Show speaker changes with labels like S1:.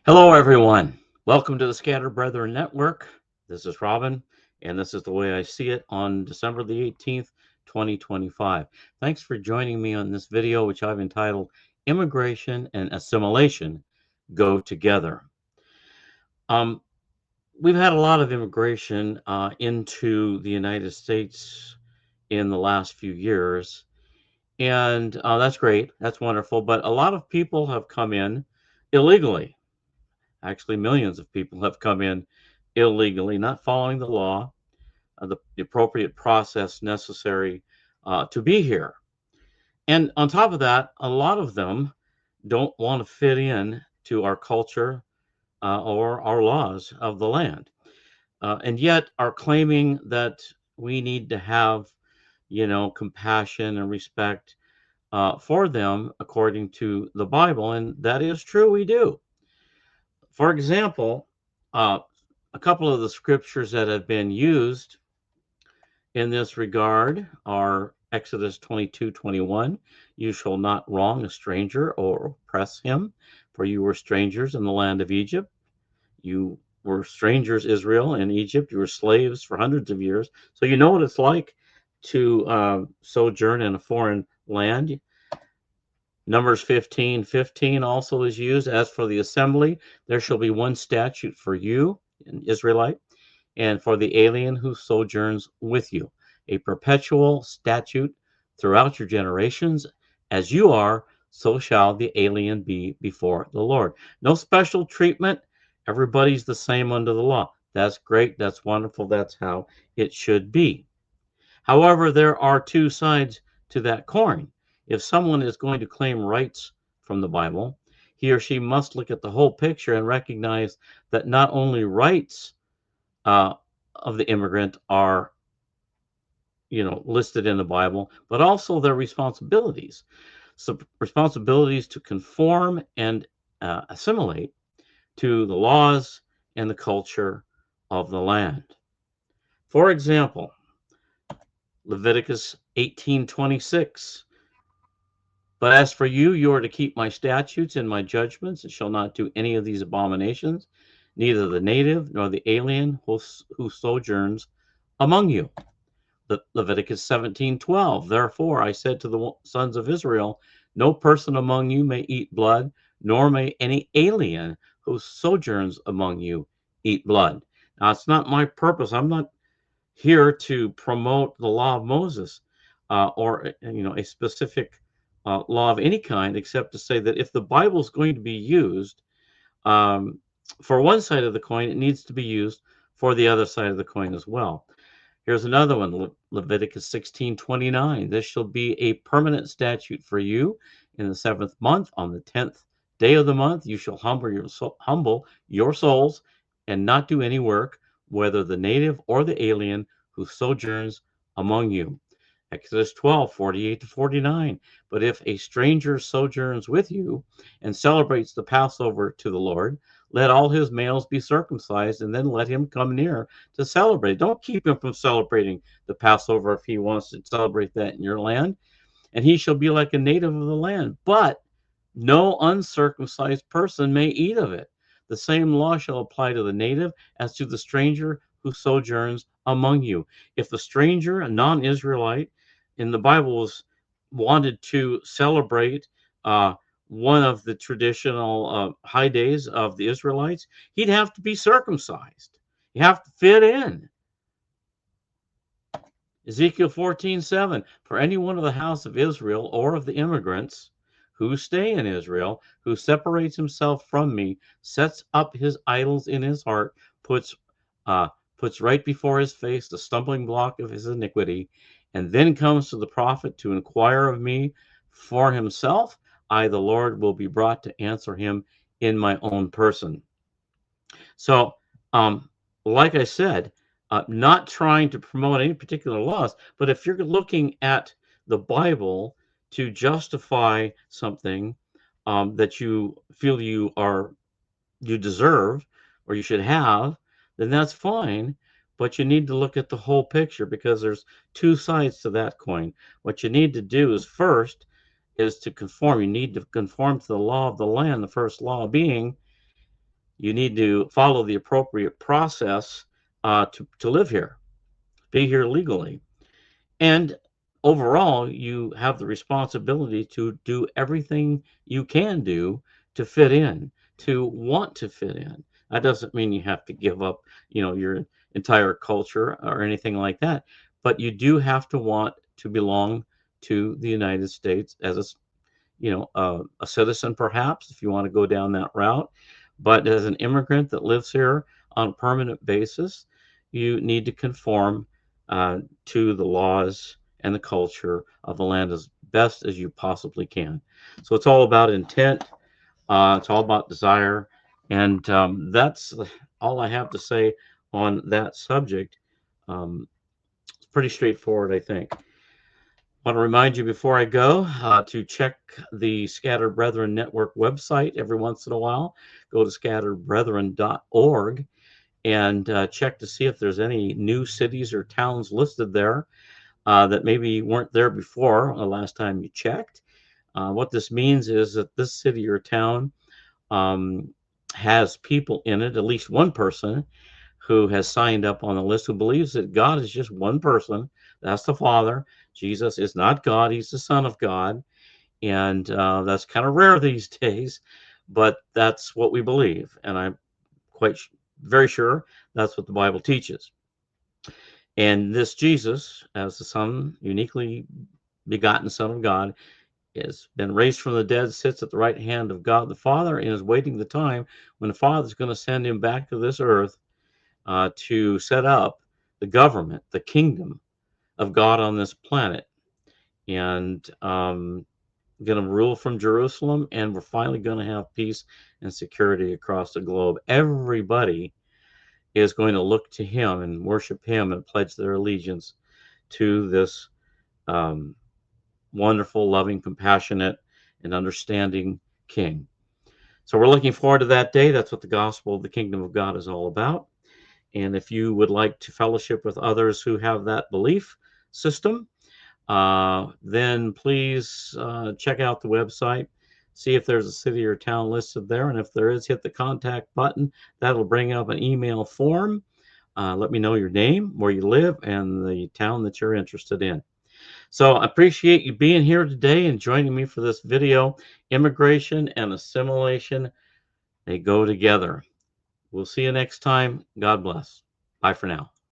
S1: Hello, everyone. Welcome to the Scatter Brethren Network. This is Robin, and this is the way I see it on December the 18th, 2025. Thanks for joining me on this video, which I've entitled Immigration and Assimilation Go Together. Um, we've had a lot of immigration into the United States in the last few years, and that's great. That's wonderful. But a lot of people have come in illegally. Actually, millions of people have come in illegally, not following the law, the appropriate process necessary to be here. And on top of that, a lot of them don't want to fit in to our culture or our laws of the land, and yet are claiming that we need to have, compassion and respect for them according to the Bible. And that is true, we do. For example, uh, a couple of the scriptures that have been used in this regard are Exodus 22:21. You shall not wrong a stranger or oppress him, for you were strangers in the land of Egypt. You were strangers, Israel, in Egypt. You were slaves for hundreds of years. So you know what it's like to sojourn in a foreign land. Numbers 15:15 also is used. As for the assembly, there shall be one statute for you, an Israelite, and for the alien who sojourns with you, a perpetual statute throughout your generations. As you are, so shall the alien be before the Lord. No special treatment. Everybody's the same under the law. That's great. That's wonderful. That's how it should be. However, there are two sides to that coin. If someone is going to claim rights from the Bible, he or she must look at the whole picture and recognize that not only rights uh, of the immigrant are, listed in the Bible, but also their responsibilities. So responsibilities to conform and assimilate to the laws and the culture of the land. For example, Leviticus 18:26. But as for you, you are to keep my statutes and my judgments, and shall not do any of these abominations, neither the native nor the alien who sojourns among you. Leviticus 17:12. Therefore I said to the sons of Israel, no person among you may eat blood, nor may any alien who sojourns among you eat blood. Now, it's not my purpose. I'm not here to promote the law of Moses or a specific law of any kind, except to say that if the Bible is going to be used um, for one side of the coin, it needs to be used for the other side of the coin as well. Here's another one, Leviticus 16:29. This shall be a permanent statute for you in the seventh month. On the 10th day of the month, you shall humble your souls and not do any work, whether the native or the alien who sojourns among you. Exodus 12:48 to 49. But if a stranger sojourns with you and celebrates the Passover to the Lord, let all his males be circumcised, and then let him come near to celebrate. Don't keep him from celebrating the Passover if he wants to celebrate that in your land. And he shall be like a native of the land. But no uncircumcised person may eat of it. The same law shall apply to the native as to the stranger who sojourns among you. If the stranger, a non Israelite, in the Bible was wanted to celebrate one of the traditional high days of the Israelites, he'd have to be circumcised. You have to fit in. Ezekiel 14:7. For any one of the house of Israel or of the immigrants who stay in Israel, who separates himself from me, sets up his idols in his heart, puts uh, puts right before his face the stumbling block of his iniquity, and then comes to the prophet to inquire of me for himself, I, the Lord, will be brought to answer him in my own person. So, like I said, not trying to promote any particular laws, but if you're looking at the Bible to justify something that you feel you deserve or you should have, then that's fine. But you need to look at the whole picture because there's two sides to that coin. What you need to do is first is to conform. You need to conform to the law of the land. The first law being You need to follow the appropriate process to live here, be here legally. And overall, you have the responsibility to do everything you can do to fit in, to want to fit in. That doesn't mean you have to give up, your entire culture or anything like that, but you do have to want to belong to the United States as a citizen, perhaps, if you want to go down that route. But as an immigrant that lives here on a permanent basis, you need to conform to the laws and the culture of the land as best as you possibly can. So it's all about intent, it's all about desire. And that's all I have to say on that subject. It's pretty straightforward, I think. I want to remind you before I go to check the Scattered Brethren Network website every once in a while. Go to scatteredbrethren.org and check to see if there's any new cities or towns listed there that maybe weren't there before the last time you checked. What this means is that this city or town um, has people in it, at least one person who has signed up on the list, who believes that God is just one person. That's the Father. Jesus is not God, he's the Son of God. And that's kind of rare these days, but that's what we believe. And I'm quite very sure that's what the Bible teaches. And this Jesus, as the Son, uniquely begotten Son of God, has been raised from the dead, sits at the right hand of God the Father, and is waiting the time when the Father is going to send him back to this earth to set up the government, the kingdom of God on this planet, and going to rule from Jerusalem. And we're finally going to have peace and security across the globe. Everybody is going to look to him and worship him and pledge their allegiance to this um, wonderful, loving, compassionate, and understanding King. So we're looking forward to that day. That's what the gospel of the kingdom of God is all about. And if you would like to fellowship with others who have that belief system, then please check out the website, see if there's a city or town listed there. And if there is, hit the contact button. That'll bring up an email form. Let me know your name, where you live, and the town that you're interested in. So I appreciate you being here today and joining me for this video. Immigration and assimilation, they go together. We'll see you next time. God bless. Bye for now.